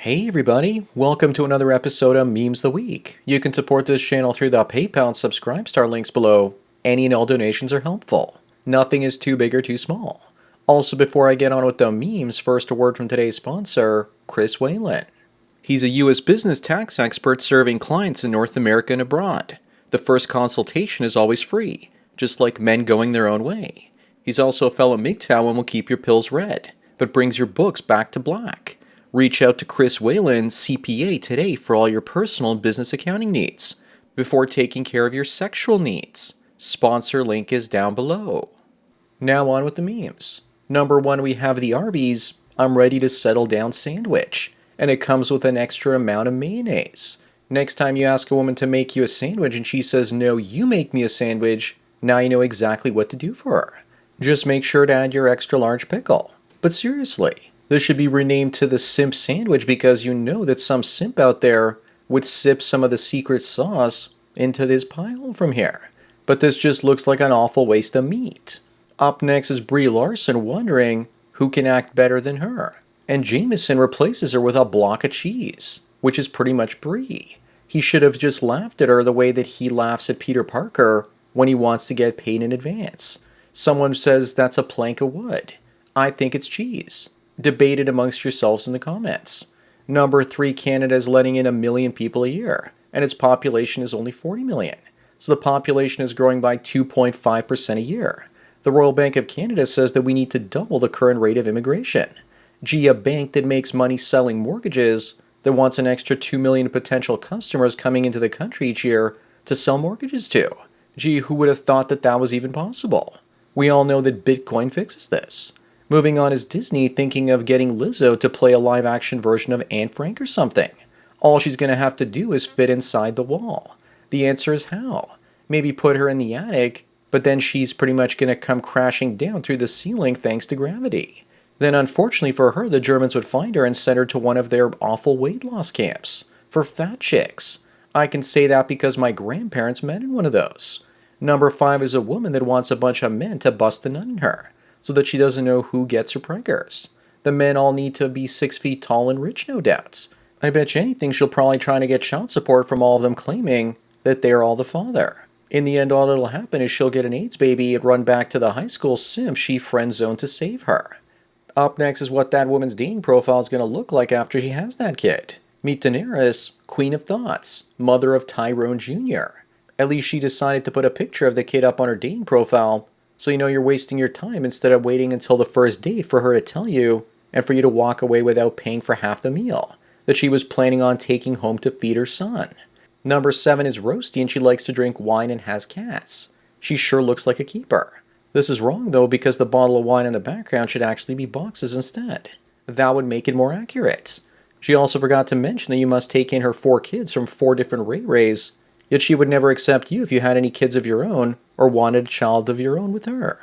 Hey everybody, welcome to another episode of Memes the Week. You can support this channel through the PayPal and Subscribe Star links below. Any and all donations are helpful. Nothing is too big or too small. Also, before I get on with the memes, first a word from today's sponsor, Chris Whalen. He's a U.S. business tax expert serving clients in North America and abroad. The first consultation is always free, just like men going their own way. He's also a fellow MGTOW and will keep your pills red, but brings your books back to black. Reach out to Chris Whalen CPA today for all your personal and business accounting needs, before taking care of your sexual needs. Sponsor link is down below. Now on with the memes. Number one, we have the Arby's I'm ready to settle down sandwich, and it comes with an extra amount of mayonnaise. Next time you ask a woman to make you a sandwich and she says, no, you make me a sandwich, now you know exactly what to do for her. Just make sure to add your extra large pickle. But seriously, this should be renamed to the simp sandwich because you know that some simp out there would sip some of the secret sauce into this pie hole from here. But this just looks like an awful waste of meat. Up next is Brie Larson wondering who can act better than her. And Jameson replaces her with a block of cheese, which is pretty much Brie. He should have just laughed at her the way that he laughs at Peter Parker when he wants to get paid in advance. Someone says that's a plank of wood. I think it's cheese. Debate it amongst yourselves in the comments. Number 3, Canada is letting in 1 million people a year, and its population is only 40 million. So the population is growing by 2.5% a year. The Royal Bank of Canada says that we need to double the current rate of immigration. Gee, a bank that makes money selling mortgages that wants an extra 2 million potential customers coming into the country each year to sell mortgages to. Gee, who would have thought that that was even possible? We all know that Bitcoin fixes this. Moving on is Disney thinking of getting Lizzo to play a live-action version of Anne Frank or something. All she's going to have to do is fit inside the wall. The answer is how? Maybe put her in the attic, but then she's pretty much going to come crashing down through the ceiling thanks to gravity. Then unfortunately for her, the Germans would find her and send her to one of their awful weight loss camps for fat chicks. I can say that because my grandparents met in one of those. Number 5 is a woman that wants a bunch of men to bust a nut in her, so that she doesn't know who gets her preggers. The men all need to be 6 feet tall and rich, no doubts. I bet you anything she'll probably try to get child support from all of them claiming that they're all the father. In the end, all that'll happen is she'll get an AIDS baby and run back to the high school simp she friend-zoned to save her. Up next is what that woman's dating profile is going to look like after she has that kid. Meet Daenerys, Queen of Thoughts, mother of Tyrone Jr. At least she decided to put a picture of the kid up on her dating profile, so you know you're wasting your time instead of waiting until the first date for her to tell you and for you to walk away without paying for half the meal that she was planning on taking home to feed her son. Number 7 is Roasty and she likes to drink wine and has cats. She sure looks like a keeper. This is wrong though because the bottle of wine in the background should actually be boxes instead. That would make it more accurate. She also forgot to mention that you must take in her 4 kids from 4 different Ray-Rays, yet she would never accept you if you had any kids of your own or wanted a child of your own with her.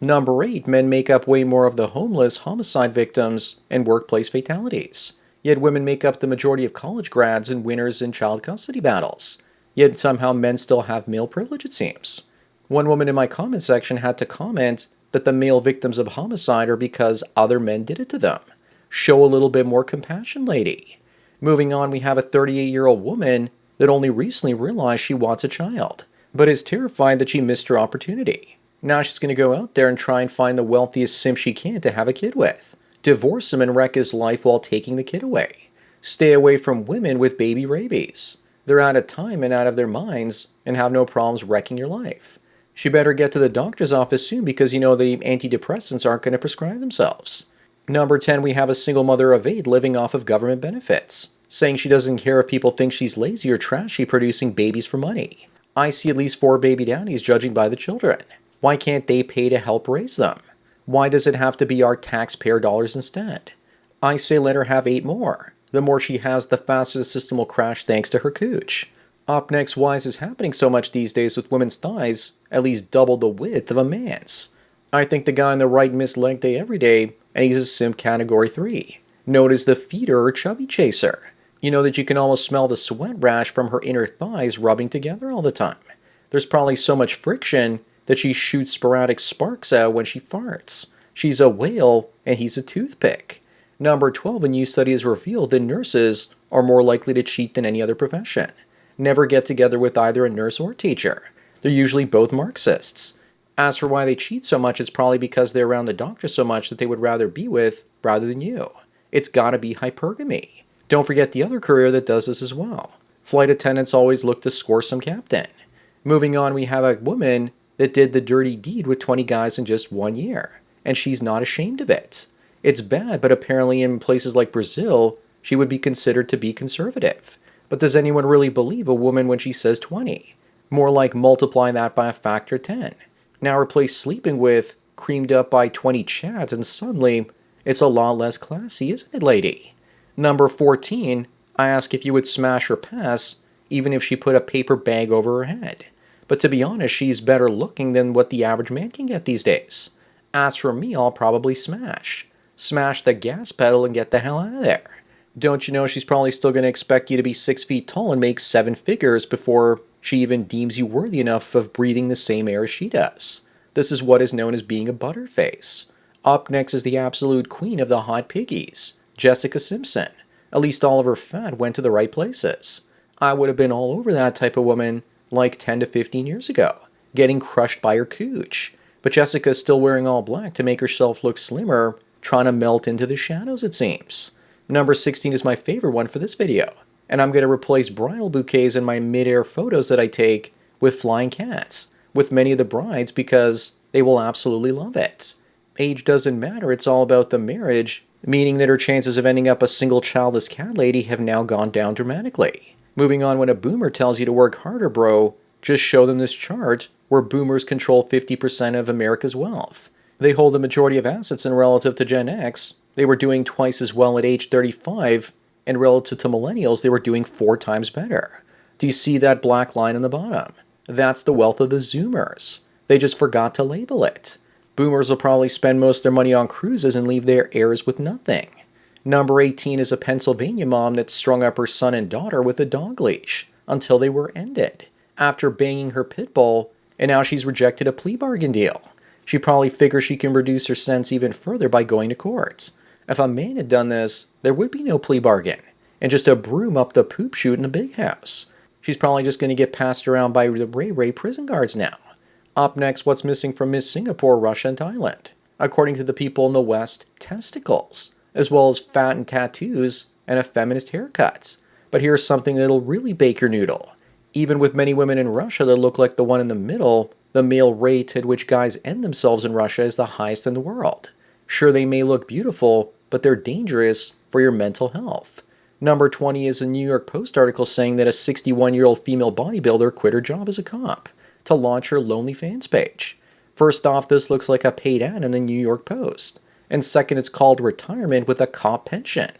Number 8, men make up way more of the homeless, homicide victims, and workplace fatalities. Yet women make up the majority of college grads and winners in child custody battles. Yet somehow men still have male privilege, it seems. One woman in my comment section had to comment that the male victims of homicide are because other men did it to them. Show a little bit more compassion, lady. Moving on, we have a 38-year-old woman that only recently realized she wants a child, but is terrified that she missed her opportunity. Now she's going to go out there and try and find the wealthiest simp she can to have a kid with. Divorce him and wreck his life while taking the kid away. Stay away from women with baby rabies. They're out of time and out of their minds and have no problems wrecking your life. She better get to the doctor's office soon because you know the antidepressants aren't going to prescribe themselves. Number 10, we have a single mother of 8 living off of government benefits, saying she doesn't care if people think she's lazy or trashy producing babies for money. I see at least 4 baby daddies judging by the children. Why can't they pay to help raise them? Why does it have to be our taxpayer dollars instead? I say let her have 8 more. The more she has, the faster the system will crash thanks to her cooch. Up next, why is this happening so much these days with women's thighs at least double the width of a man's? I think the guy on the right missed leg day every day, and he's a simp category 3. Known as the feeder or chubby chaser. You know that you can almost smell the sweat rash from her inner thighs rubbing together all the time. There's probably so much friction that she shoots sporadic sparks out when she farts. She's a whale and he's a toothpick. Number 12, a new study has revealed that nurses are more likely to cheat than any other profession. Never get together with either a nurse or teacher. They're usually both Marxists. As for why they cheat so much, it's probably because they're around the doctor so much that they would rather be with rather than you. It's gotta be hypergamy. Don't forget the other career that does this as well. Flight attendants always look to score some captain. Moving on, we have a woman that did the dirty deed with 20 guys in just 1 year, and she's not ashamed of it. It's bad, but apparently in places like Brazil, she would be considered to be conservative. But does anyone really believe a woman when she says 20? More like multiply that by a factor 10. Now replace sleeping with creamed up by 20 chads and suddenly it's a lot less classy, isn't it, lady? Number 14, I ask if you would smash or pass even if she put a paper bag over her head. But to be honest, she's better looking than what the average man can get these days. As for me, I'll probably smash. Smash the gas pedal and get the hell out of there. Don't you know she's probably still going to expect you to be 6 feet tall and make 7 figures before she even deems you worthy enough of breathing the same air as she does. This is what is known as being a butterface. Up next is the absolute queen of the hot piggies, Jessica Simpson. At least all of her fat went to the right places. I would have been all over that type of woman like 10 to 15 years ago, getting crushed by her cooch. But Jessica's still wearing all black to make herself look slimmer, trying to melt into the shadows, it seems. Number 16 is my favorite one for this video, and I'm going to replace bridal bouquets in my mid-air photos that I take with flying cats, with many of the brides because they will absolutely love it. Age doesn't matter, it's all about the marriage, meaning that her chances of ending up a single childless cat lady have now gone down dramatically. Moving on, when a boomer tells you to work harder, bro, just show them this chart where boomers control 50% of America's wealth. They hold the majority of assets, and relative to Gen X, they were doing twice as well at age 35, and relative to millennials, they were doing 4 times better. Do you see that black line in the bottom? That's the wealth of the Zoomers. They just forgot to label it. Boomers will probably spend most of their money on cruises and leave their heirs with nothing. Number 18 is a Pennsylvania mom that strung up her son and daughter with a dog leash until they were ended, after banging her pit bull, and now she's rejected a plea bargain deal. She probably figures she can reduce her sentence even further by going to court. If a man had done this, there would be no plea bargain, and just a broom up the poop chute in a big house. She's probably just going to get passed around by the Ray prison guards now. Up next, what's missing from Miss Singapore, Russia, and Thailand? According to the people in the West, testicles, as well as fat and tattoos and a feminist haircut. But here's something that'll really bake your noodle. Even with many women in Russia that look like the one in the middle, the male rate at which guys end themselves in Russia is the highest in the world. Sure, they may look beautiful, but they're dangerous for your mental health. Number 20 is a New York Post article saying that a 61-year-old female bodybuilder quit her job as a cop to launch her Lonely Fans page. First off, this looks like a paid ad in the New York Post. And second, it's called retirement with a cop pension.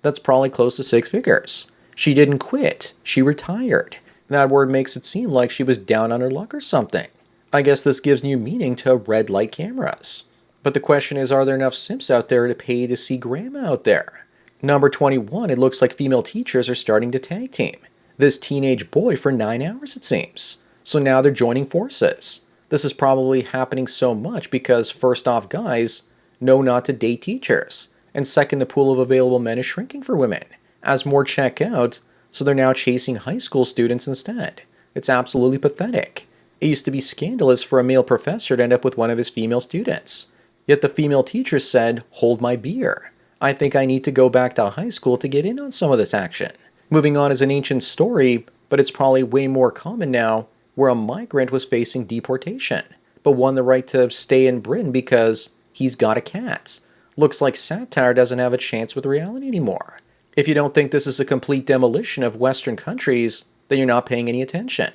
That's probably close to 6 figures. She didn't quit, she retired. That word makes it seem like she was down on her luck or something. I guess this gives new meaning to red light cameras. But the question is, are there enough simps out there to pay to see grandma out there? Number 21, it looks like female teachers are starting to tag team this teenage boy for 9 hours, it seems. So now they're joining forces. This is probably happening so much because, first off, guys know not to date teachers. And second, the pool of available men is shrinking for women, as more check out, so they're now chasing high school students instead. It's absolutely pathetic. It used to be scandalous for a male professor to end up with one of his female students. Yet the female teacher said, "Hold my beer. I think I need to go back to high school to get in on some of this action." Moving on is an ancient story, but it's probably way more common now, where a migrant was facing deportation, but won the right to stay in Britain because he's got a cat. Looks like satire doesn't have a chance with reality anymore. If you don't think this is a complete demolition of Western countries, then you're not paying any attention.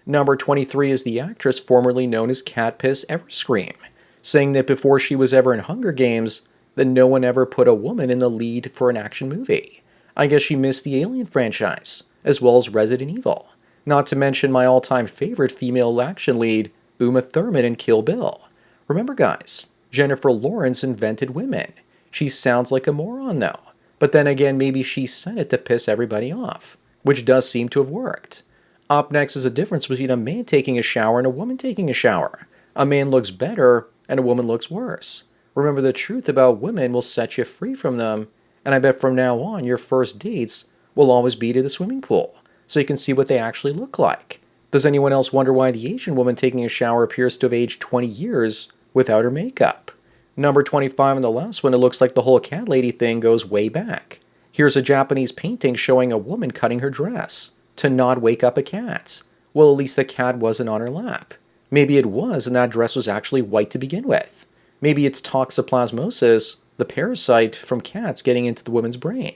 Number 23 is the actress formerly known as Cat Piss Everscream, saying that before she was ever in Hunger Games, that no one ever put a woman in the lead for an action movie. I guess she missed the Alien franchise, as well as Resident Evil. Not to mention my all-time favorite female action lead, Uma Thurman in Kill Bill. Remember, guys, Jennifer Lawrence invented women. She sounds like a moron, though. But then again, maybe she said it to piss everybody off, which does seem to have worked. Up next is a difference between a man taking a shower and a woman taking a shower. A man looks better and a woman looks worse. Remember, the truth about women will set you free from them, And I bet from now on, your first dates will always be to the swimming pool, so you can see what they actually look like. Does anyone else wonder why the Asian woman taking a shower appears to have aged 20 years without her makeup? Number 25 on the last one, it looks like the whole cat lady thing goes way back. Here's a Japanese painting showing a woman cutting her dress to not wake up a cat. Well, at least the cat wasn't on her lap. Maybe it was, and that dress was actually white to begin with. Maybe it's toxoplasmosis, the parasite from cats getting into the woman's brain,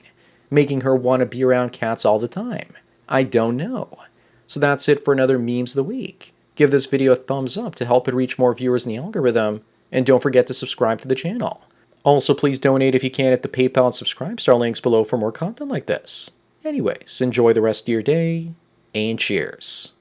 making her want to be around cats all the time. I don't know. So that's it for another Memes of the Week. Give this video a thumbs up to help it reach more viewers in the algorithm, and don't forget to subscribe to the channel. Also, please donate if you can at the PayPal and Subscribe Star links below for more content like this. Anyways, enjoy the rest of your day, and cheers.